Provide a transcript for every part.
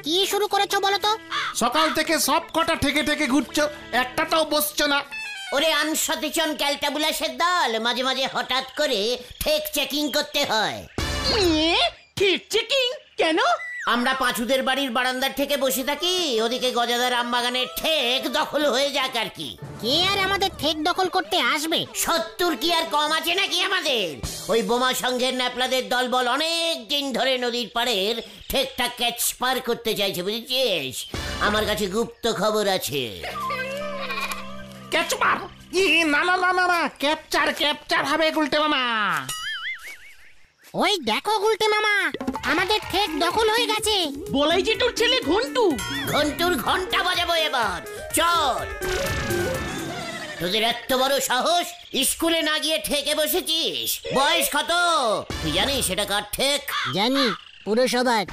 কি শুরু করেছো বলো তো? সকাল থেকে সব কটা ঠেকে ঠেকে ঘুরছো, একটাটাও বসছো না। ওরে আনসচেতন ক্যালটাবুলাসের দল, মাঝে মাঝে হঠাৎ করে ঠেক চেকিং করতে হয়। ঠিক চেকিং কেন? আমরা পাঁচুদের বাড়ির বারান্দার থেকে বসে থাকি, ওদিকে গজাদার আমবাগানের ঠেক দখল হয়ে যাক আর কি। কে আর আমাদের ঠেক দখল করতে আসবে? 70 কি আর কম আছে নাকি আমাদের? ওই বোমা সংঘের ন্যাপলাদের দলবল অনেক দিন ধরে নদীর পাড়ের ঠেকটা ক্যাচ পার করতে চাইছে, বুঝেছিস? আমার কাছে গুপ্ত খবর আছে। ক্যাচপার? না না না না না, ক্যাপচার হবে গুলটে মামা। ওই দেখো গুলটে মামা, আমাদের ঠেক দখল হয়ে গেছে। বলাই যে তোর ছেলে ঘন্টু। ঘন্টুর ঘন্টা বাজাবো এবার, চল। তোদের এত বড় সাহস, স্কুলে না গিয়ে ঠেকে বসেছিস? বয়স কত তুই জানিস সেটা কার ঠেক? জানি, পুরসভার।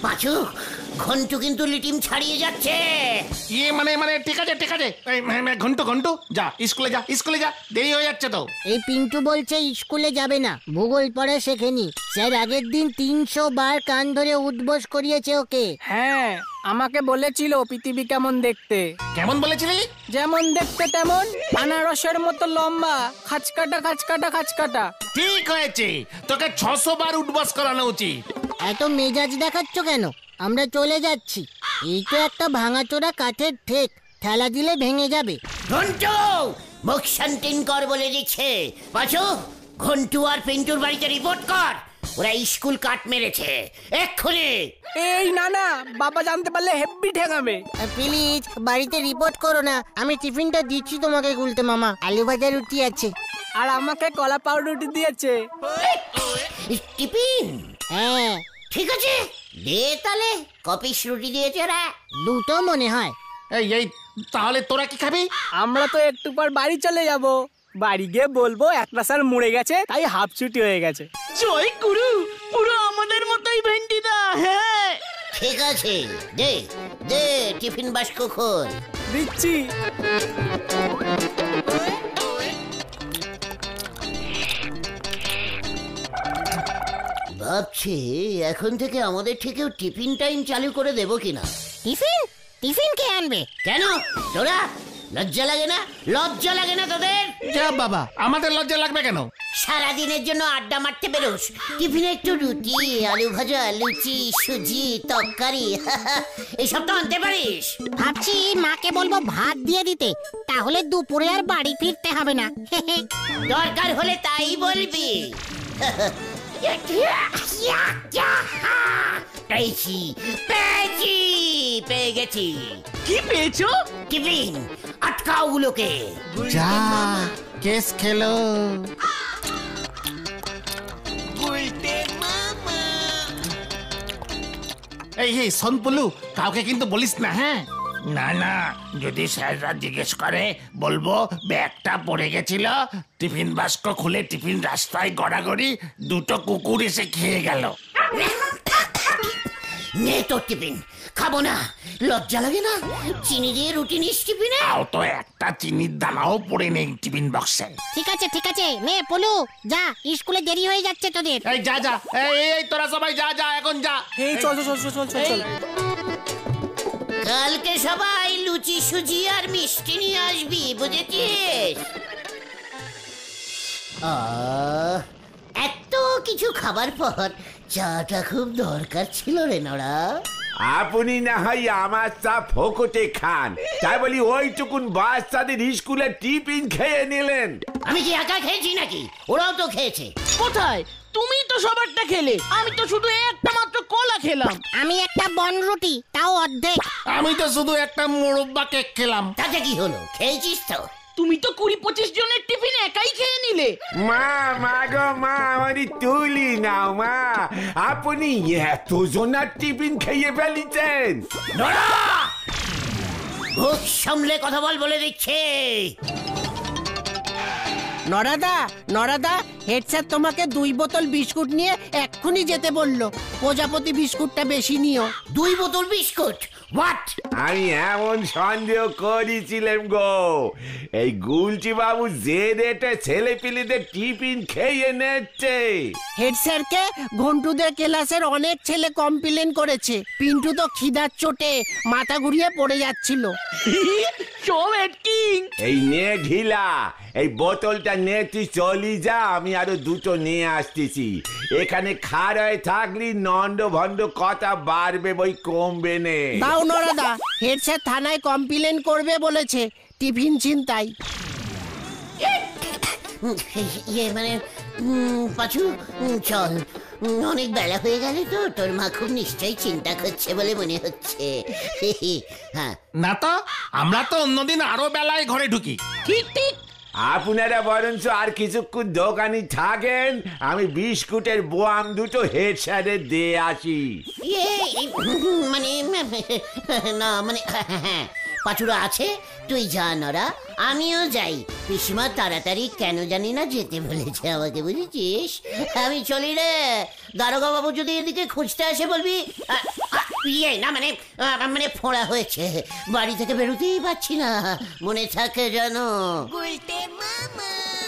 পাঁচু, ঘন্টু কিন্তু লিটিম ছাড়িয়ে যাচ্ছে। মানে ঠিক আছে ঘন্টু যা স্কুলে যা, দেরি হয়ে যাচ্ছে তো। এই পিন্টু বলছে স্কুলে যাবে না, ভূগোল পড়া শেখেনি। স্যার আগের দিন 300 বার কান ধরে উঠবোস করিয়েছে ওকে। হ্যাঁ, আমাকে বলেছিল পৃথিবী কেমন দেখতে। কেমন বলেছিলি? যেমন দেখতে তেমন, আনারসের মতো লম্বা, খাঁচকাটা। ঠিক হয়েছে, তোকে 600 বার উঠবাস করানো উচিত। এত মেজাজ দেখাচ্ছ কেন? আমরা চলে যাচ্ছি। এই তো একটা ভাঙাচোরা কাঠের ঠেক, ঠেলা দিলে ভেঙে যাবে। ঘন্টু মুখ শান্তিন কর বলে দিচ্ছে। পাঁচু, ঘন্টু আর পিন্টুর বাড়িতে রিপোর্ট কর, ওরা স্কুল কাট মেরেছে এক্ষুনি। এই না, বাবা জানতে পারলে হেব্বি ঠেঙাবে। প্লিজ বাড়িতে রিপোর্ট করো না, আমি টিফিনটা দিচ্ছি তোমাকে গুলতে মামা। আলু ভাজা রুটি আছে। আর আমাকে কলা পাউরুটি দিয়েছে। টিফিন? হ্যাঁ ঠিক আছে, দে তাহলে। কপিস রুটি দিয়েছে ওরা? দুটো মনে হয়। এই তাহলে তোরা কি খাবি? আমরা তো একটু পর বাড়ি চলে যাব। বাড়ি গিয়ে বলবো একটা স্যার মরে গেছে, তাই হাফ ছুটি হয়ে গেছে। জয় গুরু, পুরো আমাদের মতোই ভেন্ডিদা। হ্যাঁ ঠিক আছে, দে দে টিফিন বাস্ক খোল। দিচ্ছি। ভাবছি এখন থেকে আমাদের থেকেও টিফিন টাইম চালু করে দেবো কিনা। টিফিন কে আনবে? কেন তোরা লজ্জা লাগে না? লজ্জা লাগে না তোদের? যা বাবা, আমাদের লজ্জা লাগবে কেন? সারাদিনের জন্য আড্ডা মারতে বেরোস, টিফিনে একটু রুটি, আলু ভাজা, লুচি, সুজি, তরকারি এইসব তো আনতে পারিস। ভাবছি মাকে বলবো ভাত দিয়ে দিতে, তাহলে দুপুরে আর বাড়ি ফিরতে হবে না। দরকার হলে তাই বলবি। পেয়ে গেছি। কি পেয়েছো? টিফিন। আটকাও গুলোকে। যা কেস খেলো। এই সোনপুলু, কাউকে কিন্তু বলিস না। হ্যাঁ না, যদি স্যাররা জিজ্ঞেস করে বলবো ব্যাগটা পড়ে গেছিল, টিফিন বাস্ক খুলে টিফিন রাস্তায় গড়াগড়ি, দুটো কুকুর এসে খেয়ে গেল। নে তোর টিফিন। খাবো না, লজ্জা লাগে না? চিনি দিয়ে রুটি নিস টিফিনে? তাও তো একটা চিনির দানাও পড়ে নেই টিফিন বক্সে। ঠিক আছে, নে পলু যা, স্কুলে দেরি হয়ে যাচ্ছে তোদের। এই যা এই তোরা সবাই যা এখন যা। এই চল। কালকে সবাই লুচি, সুজি আর মিষ্টি নিয়ে আসবি, বুঝেছিস? এত কিছু খাবার পর চাটা খুব দরকার ছিল রে নড়া। আপনি না হয় আমার চা ফোকটে খান, তাই বলি ওইটুকুন বাচ্চাদের স্কুলে টিফিন খেয়ে নিলেন। আমি কি একা খেয়েছি নাকি? ওরাও তো খেয়েছে। কোথায়? তুমি তো সবারটা খেলে, আমি তো শুধু একটা মাত্র কলা খেলাম। আমি একটা বনরুটি, তাও অর্ধেক। আমি তো শুধু একটা মোরব্বা কেক খেলাম। তাতে কি হলো? খেয়েছিস তো। তুমি তো 20-25 জনের টিফিন একাই খেয়ে নিলে। মা গো মা, আমারই তুলি নাও মা, আপনি এত জনার টিফিন খেয়ে ফেলিছেন। মুখ সামলে কথা বলে দিচ্ছে। নরাদা, হেড স্যার তোমাকে 2 বোতল বিস্কুট নিয়ে এক্ষুনি যেতে বললো। প্রজাপতি বিস্কুটটা বেশি নিও। 2 বোতল বিস্কুট? হোয়াট? আমি এমন সন্দেহ করেছিলাম গো, এই গুলটি বাবু যে রেটে ছেলে পিলেদের টিফিন খেয়ে নিচ্ছে। হেড স্যারকে ঘন্টুদের ক্লাসের অনেক ছেলে কমপ্লেন করেছে। পিন্টু তো খিদার চোটে মাথা ঘুরিয়ে পড়ে যাচ্ছিল। এই নে ঢিলা, এই বোতলটা নে তুই চলি যা, আমি আরো দুটো নিয়ে আসতেছি। এখানে খার হয়ে থাকলি নন্দ ভন্ড কথা বাড়বে বই কমবে নে। দাও নরাদা, হেড স্যার থানায় কমপ্লেন করবে বলেছে টিফিন ছিনতাই। ইয়ে মানে পাঁচু চল, অনেক বেলা হয়ে গেল তো, তোর মা খুব নিশ্চয়ই চিন্তা করছে বলে মনে হচ্ছে। হ্যাঁ না তো, আমরা তো অন্যদিন আরো বেলায় ঘরে ঢুকি। ঠিক ঠিক। আপনারা বরঞ্চ আর কিছুক্ষণ দোকানে থাকেন, আমি বিস্কুটের বোয়াম দুটো হেড স্যারের দিয়ে আসি। ইয়ে মানে না মানে হ্যাঁ পাঁচুরা আছে, তুই যা নরা, আমিও যাই। পিসিমা তাড়াতাড়ি কেন জানি না যেতে বলেছে আমাকে, বুঝেছিস? আমি চলি রে। দারোগা বাবু যদি এদিকে খুঁজতে আসে বলবি ইয়ে না মানে মানে ফোঁড়া হয়েছে, বাড়ি থেকে বেরোতেই পারছি না, মনে থাকে জানো।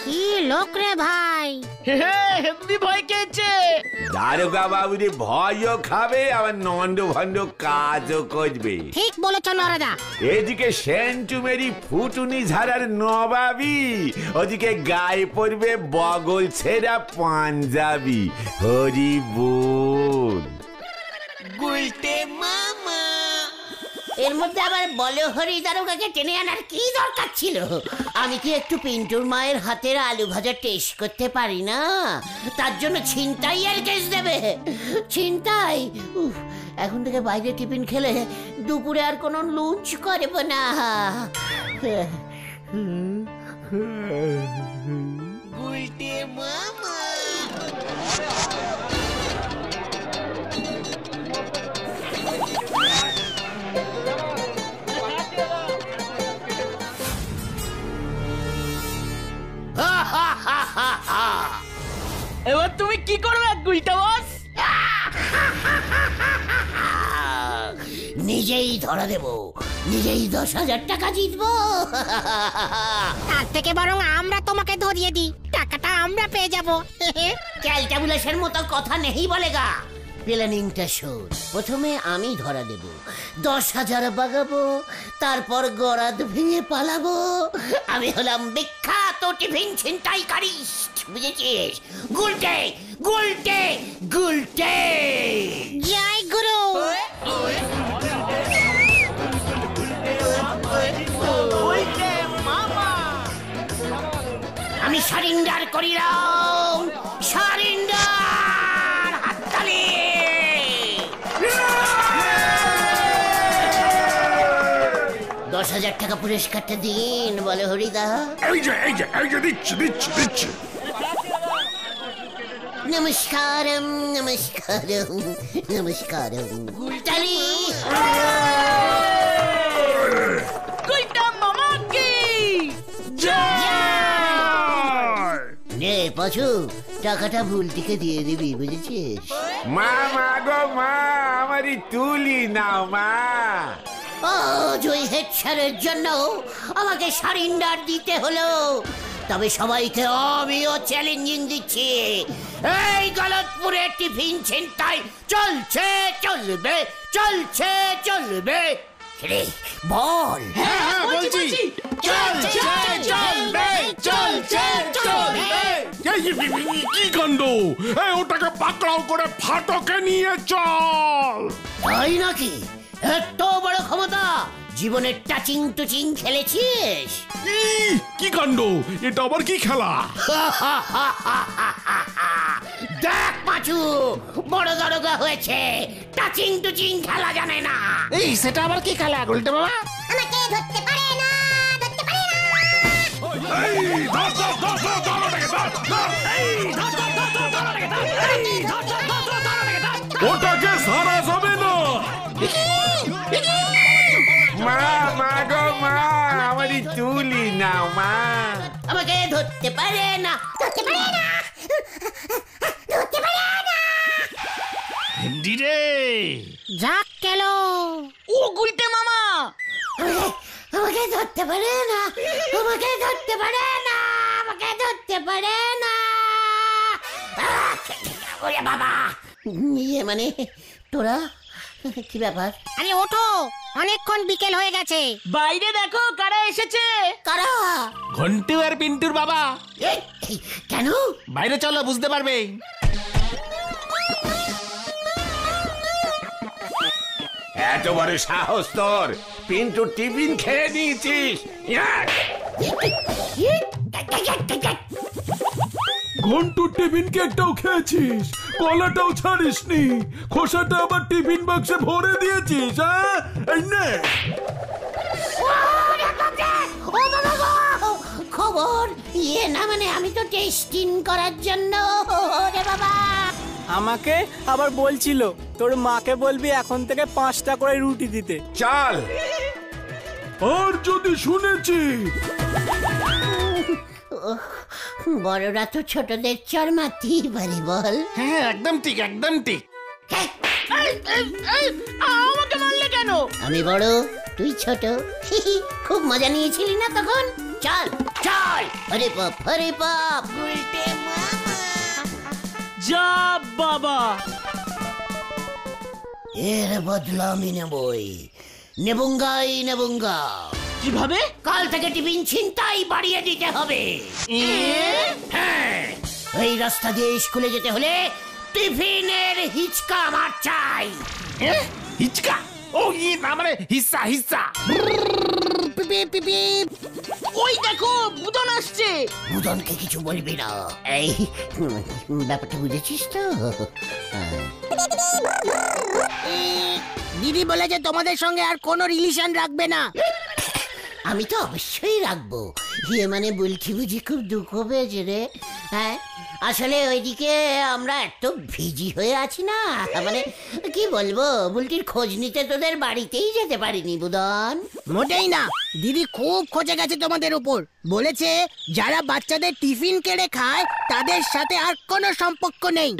কি লোক রে ভাই! হেব্বি ভয় খেয়েছে। দারোগা বাবুরে ভয়ও খাবে, আবার নন্দ ভন্ড কাজও করবে। ঠিক বলেছ নরাদা। এদিকে সেন্টুমেরি ফুটুনি ঝাড়ার নবাবি, ওদিকে গায়ে পড়বে বগল ছেঁড়া পাঞ্জাবি। হরি বল। এর মধ্যে আবার বলো হরি দারোগাকে টেনে আনার কি দরকার ছিল? আমি কি একটু পিন্টুর মায়ের হাতের আলু ভাজা টেস্ট করতে পারি না? তার জন্য ছিনতাই আর কেস দেবে? ছিনতাই? এখন থেকে বাইরে টিফিন খেলে দুপুরে আর কোনো লঞ্চ করব না। এবার তুমি কি করবে গুলটা বস? নিজেই ধরা দেব, নিজেই 10,000 টাকা জিতবো। তার থেকে বরং আমরা তোমাকে ধরিয়ে দিই, টাকাটা আমরা পেয়ে যাব। ক্যালটাবুলেশন মতো কথা নেই বলেগা। প্ল্যানিংটা শোন, প্রথমে আমি ধরা দেব, 10,000 বাগাবো, তারপর গরাদ ভেঙে পালাবো। আমি হলাম বিখ্যাত টিফিন ছিনতাইকারী, বুঝেছিস? গুলটে গুলটে গুলটে। জয় গুরু। আমি সারেন্ডার করিলাম, সারেন্ডার। হাততালি। 10,000 টাকা পুরস্কারটা দিন, বলে হরিদা। এই যে দিচ্ছি। নমস্কারম নমস্কারম নমস্কারম। তালি। গুলটা মামা কি নে পাঁচু, টাকাটা ভুলটিকে দিয়ে দিবি, বুঝেছিস? মা মা গো মা, আমারই তুলি নাও মা। ও জয় হেড স্যারের জন্য আমাকে সারেন্ডার দিতে হলো, তবে সবাইকে আমিও চ্যালেঞ্জিং দিচ্ছি। এই গলতপুরে টিফিন ছিনতাই চলছে, চলবে, চলছে, চলবে। রে বল। হ্যাঁ বলছি, চলছে চলবে, চলছে চলবে। কি কাণ্ড! এই ওটাকে পাকড়াও করে ফাটকে নিয়ে চল। তাই নাকি? এত বড় ক্ষমতা! জীবনের টাচিং টুচিং খেলেছিস? কি কাণ্ড! এটা আবার কি খেলা? দেখ পাঁচু, বড় দারোগা হয়েছে, টাচিং টুচিং খেলা জানে না। এই সেটা আবার কি খেলা গুলটে বাবা? আমাকে ধরতে পারে না, ধরতে পারে না। এই ধর ওটাকে, ওটাকে সারা যাবে না। মা মা গো মা, আমারই তুলি নাও মা। আমাকে ধরতে পারে না, ধরতে পারে না, ধরতে পারে না। হিন্দি রে। যাক গেল। ও গুলটা ধরতে পারে না, আমাকে ধরতে পারে না, আমাকে ধরতে পারে না। ওরে বাবা, ইয়ে মানে তোরা কি ব্যাপার? আরে ওঠো, অনেকক্ষণ বিকেল হয়ে গেছে। বাইরে দেখো কারা এসেছে। কারা? ঘন্টু আর পিন্টুর বাবা। এই, কেন? বাইরে চলো, বুঝতে পারবে। এত বড় সাহস তোর, পিন্টু টিফিন খেয়ে নিয়েছিস? ঘন্টু টিফিন কেকটাও খেয়েছিস, কলাটাও ছাড়িসনি, খোসাটা আবার টিফিন বাক্সে ভরে দিয়েছিস। হ্যাঁ, এই নে। খবর ইয়ে না মানে আমি তো টেস্টিং করার জন্য। ওরে বাবা, আমাকে আবার বলছিল তোর মাকে বলবি এখন থেকে 5টা করে রুটি দিতে। চল। আর যদি শুনেছি বড়রা তো ছোটদের চর মারতেই পারি, বল? হ্যাঁ, একদম ঠিক, একদম ঠিক। আমাকে মারলে কেন? আমি বড়, তুই ছোট। খুব মজা নিয়েছিলি না তখন? চল চল, হরে বাপ, হরে বাপ। যা বাবা, এর বদলা আমি নেবই, নেবুঙ্গাই নেবুঙ্গা। কিভাবে? কাল থেকে টিফিন ছিনতাই বাড়িয়ে দিতে হবে। হ্যাঁ, এই রাস্তা দিয়ে স্কুলে যেতে হলে টিফিনের হিচকা আমার চাই। হিচকা? ও ই না মানে হিস্সা, হিস্সা। ওই দেখো বুদন আসছে। বুদনকে কিছু বলবি না। এই ব্যাপারটা বুঝেছিস তো? দিদি বলেছে তোমাদের সঙ্গে আর কোনো রিলেশন রাখবে না। আমি তো অবশ্যই রাখবো। ইয়ে মানে বলছি বুঝি খুব দুঃখ পেয়েছে রে। হ্যাঁ, আসলে ওইদিকে আমরা এত ভিজি হয়ে আছি না, মানে কি বলবো, বুলটির খোঁজ নিতে তোদের বাড়িতেই যেতে পারিনি বুদন। মোটেই না, দিদি খুব খোঁজে গেছে তোমাদের উপর। বলেছে যারা বাচ্চাদের টিফিন কেড়ে খায় তাদের সাথে আর কোনো সম্পর্ক নেই।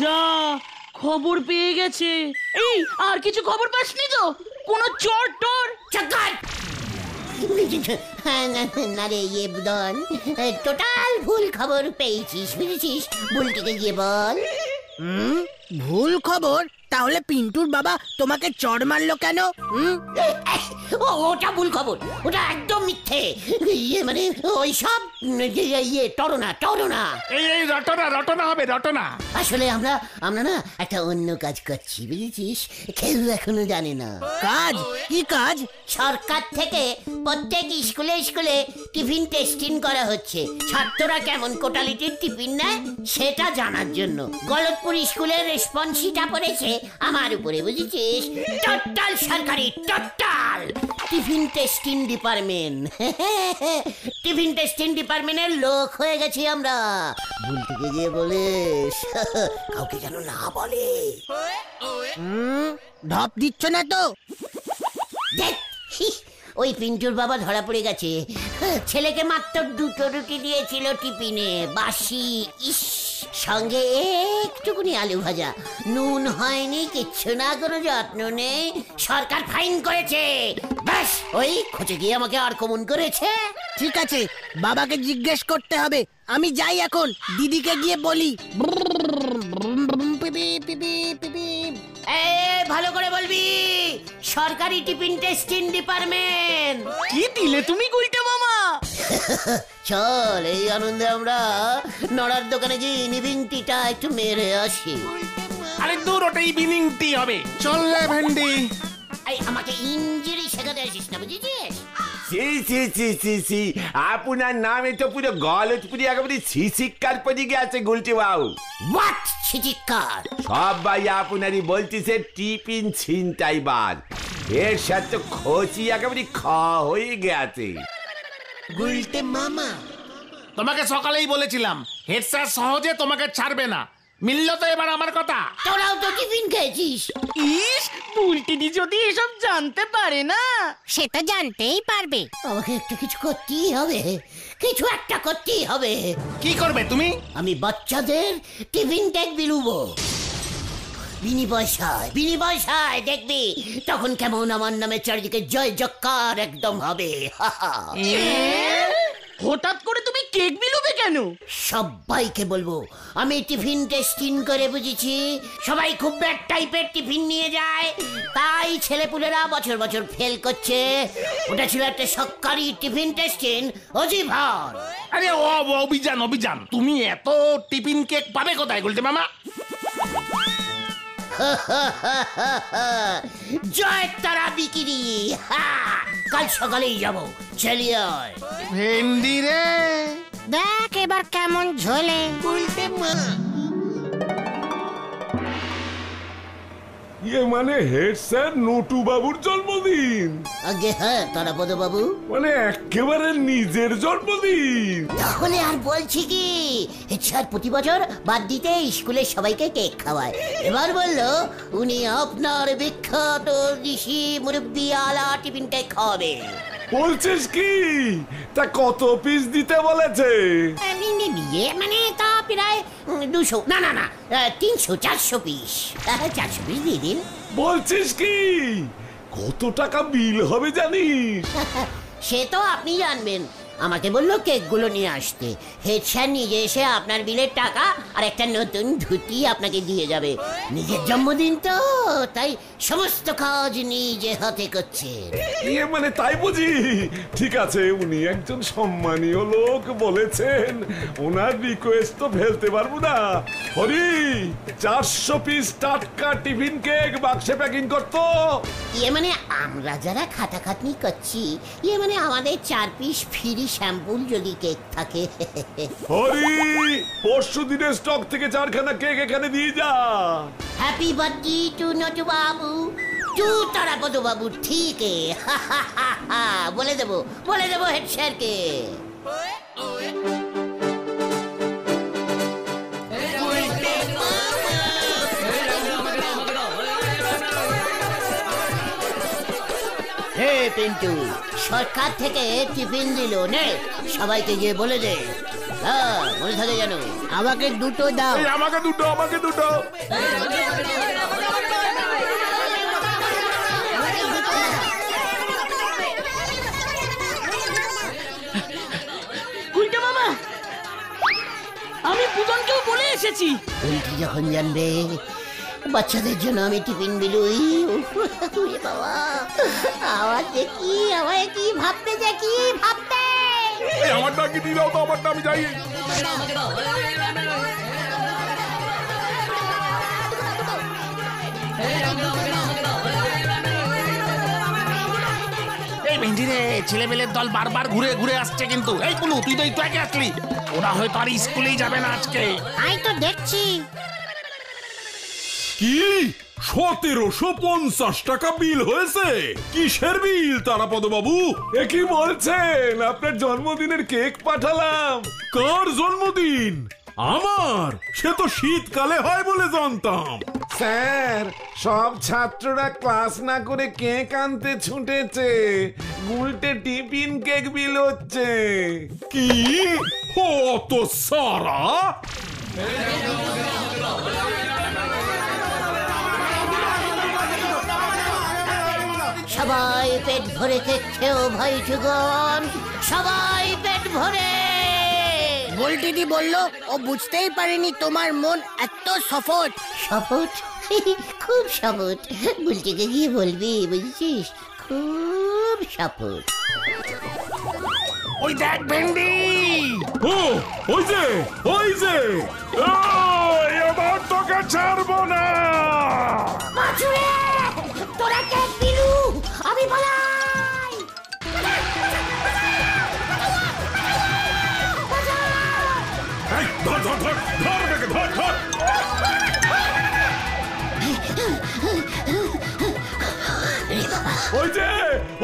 যা, খবর পেয়ে গেছে। এই, আর কিছু খবর পাসনি তো? কোনো চোর টোর? চক্কর! না রে ইয়ে বুদন, টোটাল ভুল খবর পেয়েছিস, বুঝেছিস? বুলটিকে গিয়ে বল। ভুল খবর? তাহলে পিন্টুর বাবা তোমাকে চড় মারলো কেন? ওটা ভুল খবর, ওটা একদম মিথ্যে। ইয়ে মানে ওই সব ইয়ে টরনা টরনা। এই রটনা, রটনা হবে, রটনা। আসলে আমরা না একটা অন্য কাজ করছি, বুঝেছিস? কেউ এখনো জানে না। কাজ? কি কাজ? সরকার থেকে প্রত্যেক স্কুলে স্কুলে টিফিন টেস্টিং করা হচ্ছে। ছাত্ররা কেমন কোটালিটির টিফিন নেয় সেটা জানার জন্য। গলতপুর স্কুলের রেসপন্সিটা পড়েছে আমার উপরে, বুঝেছিস? টোটাল সরকারি, total tiffin testing department. Tiffin testing ডিপার্টমেন্টের লোক হয়ে গেছি আমরা। ভুলটিকে গিয়ে বলিস কাউকে যেন না বলে। ঢপ দিচ্ছ না তো? দেখ, ওই পিন্টুর বাবা ধরা পড়ে গেছে। ছেলেকে মাত্র 2টো রুটি দিয়েছিল টিফিনে, বাসি। ইস, সঙ্গে একটুকুনি আলু ভাজা, নুন হয়নি, কিচ্ছু না, কোনো যত্ন নেই। সরকার ফাইন করেছে। ব্যাস, ওই খোঁজে গিয়ে আমাকে আর কমন করেছে। ঠিক আছে, বাবাকে জিজ্ঞেস করতে হবে। আমি যাই এখন, দিদিকে গিয়ে বলি। ভালো করে বলবি, সরকারি টিফিন টেস্টিং ডিপার্টমেন্ট। কি দিলে তুমি গুলটে মামা? চল, এই আনন্দে আমরা নড়ার দোকানে গিয়ে ইভিনিং টিটা একটু মেরে আসি। আরে দূর, ওটা ইভিনিং টি হবে। চল রে ভেন্ডি। এই আমাকে ইঞ্জিরি শেখাতে আসিস না, বুঝেছিস? সি আপনার নামে তো পুরো গলতপুরি একেবারে শিক্ষার পড়ে গেছে গুলটি বাবু। হোয়াট শিক্ষার? সবাই আপনারই বলতেছে টিফিন ছিনতাইবার। এর সাথে খোঁচি একেবারে খাওয়া হয়ে গেছে। গুলটে মামা, তোমাকে সকালেই বলেছিলাম হেড স্যার সহজে তোমাকে ছাড়বে না। মিলল তো এবার আমার কথা? তোরাও তো টিফিন খেয়েছিস। ইস, বুলটিদি যদি এসব জানতে পারে না। সে তো জানতেই পারবে। আমাকে একটা কিছু করতেই হবে, কিছু একটা করতেই হবে। কি করবে তুমি? আমি বাচ্চাদের টিফিন ট্যাগ বিলুবো। বিনি পয়সায় দেখবি তখন কেমন আমার নামে চারিদিকে জয় জক্কার একদম হবে। হঠাৎ করে তুমি কেক বিলুবে কেন? সবাইকে বলবো আমি টিফিন টেস্টিং করে বুঝেছি। সবাই খুব ব্যাড টাইপের টিফিন নিয়ে যায়, তাই ছেলেপুলেরা বছর বছর ফেল করছে। ওটা ছিল একটা সরকারি টিফিন টেস্টিং অজিভার। আরে ও অভিযান তুমি এত টিফিন কেক পাবে কোথায় গুলটে মামা? জয় তারা বিকিরি, কাল সকালেই যাবো, চলিয়ে আয়। ভেন্ডি রে দেখ এবার কেমন ঝোলে। মানে হেড স্যার নটু বাবুর জন্মদিন, আগে হ্যাঁ তারাপদ বাবু, মানে একেবারে নিজের জন্মদিন। তাহলে আর বলছি কি, স্যার প্রতি বছর বাদ দিতে স্কুলে সবাইকে কেক খাওয়ায়। এবার বললো উনি আপনার বিখ্যাত ঋষি মুরব্বি আলা টিফিন কেক খাওয়াবে। বলছিস কি? তা কত পিস দিতে বলেছে? মানে তা প্রায় 200 না 300-400 পিস। 400 পিস দিয়ে দিন। বলছিস কি? কত টাকা বিল হবে জানিস? সে তো আপনি জানবেন। আমাকে বললো কেকগুলো নিয়ে আসতে। হেড স্যার নিজে এসে আপনার বিলের টাকা আর একটা নতুন ধুতি আপনাকে দিয়ে যাবে। নিজের জন্মদিন তো, তাই সমস্ত কাজ নিজে হাতে করছে। মানে তাই বুঝি? ঠিক আছে, উনি একজন সম্মানীয় লোক বলেছেন, ওনার রিকোয়েস্ট তো ফেলতে পারবো না। হরি 400 পিস টাটকা টিফিন কেক বাক্সে প্যাকিং করতো। মানে আমরা যারা খাটাখাটনি করছি, মানে আমাদের 4 পিস ফ্রি শ্যাম্পুল যদি কেক থাকে। হরি পরশু দিনের স্টক থেকে 4খানা কেক এখানে দিয়ে যা। Happy birthday to Natu Babu, two Tarapada বাবু। ঠিক বলে দেবো হেড স্যারকে। হে পিন্টু, সরকার থেকে টিফিন দিল, নে সবাইকে গিয়ে বলে দে। হ্যাঁ মনে থাকে যেন। আমাকে দুটো দাও। আমাকে দুটো। গুলটে মামা, আমি পুজনকেও বলে এসেছি। উল্টি যখন জানবে বাচ্চাদের জন্য আমি টিফিন বিলুই, বাবা আমার দেখি আমায় কি ভাবতে আমারটা কি দিয়ে দাও তো, আমারটা আমি যাই। এই ভেন্ডি রে ছেলেমেলের দল বারবার ঘুরে ঘুরে আসছে কিন্তু। এই পুলু তুই তো একটু আগে আসলি, ওরা হয়তো আর স্কুলেই যাবে না আজকে। আমি তো দেখছি। কি 1750 টাকা বিল হয়েছে? কিসের বিল তারাপদ বাবু? এ কি বলছেন? আপনার জন্মদিনের কেক পাঠালাম। কার জন্মদিন? আমার? সে তো শীতকালে হয় বলে জানতাম। স্যার সব ছাত্ররা ক্লাস না করে কেক আনতে ছুটেছে, উল্টে টিফিন কেক বিল হচ্ছে। কি হত সারা? সবাই পেট ভরে খেয়েও ভাই যুগন, সবাই পেট ভরে। গোলটিদি বললো ও বুঝতেই পারেনি তোমার মন এত সফট। শপথ? খুব শপথ। বুলটিকে গিয়ে বলবি, বুঝছিস? খুব শপথ। ওই দেখ ভেন্ডি। ওই যে এবার তোকে ছাড়বো না। বাছুরে তোরা কেক দিলু, আমি পালাই। ধর।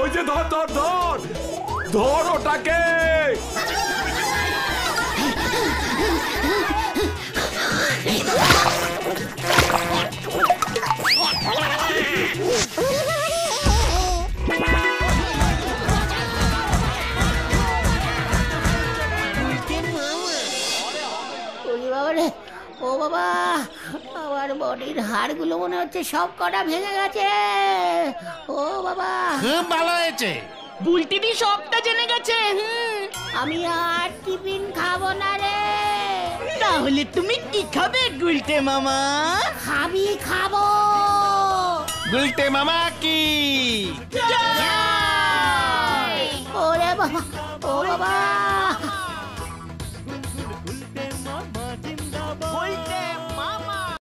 ওই যে ধর ওটাকে। ও বাবা, আমার বডির হাড়গুলো মনে হচ্ছে সব কটা ভেঙে গেছে। ও বাবা, খুব ভালো হয়েছে। বুলটিদি সবটা জেনে গেছে। আমি আর টিফিন খাবো না রে। তাহলে তুমি কি খাবে গুলটে মামা? খাবো। গুলটে মামা কি? ওরে বাবা, ও বাবা।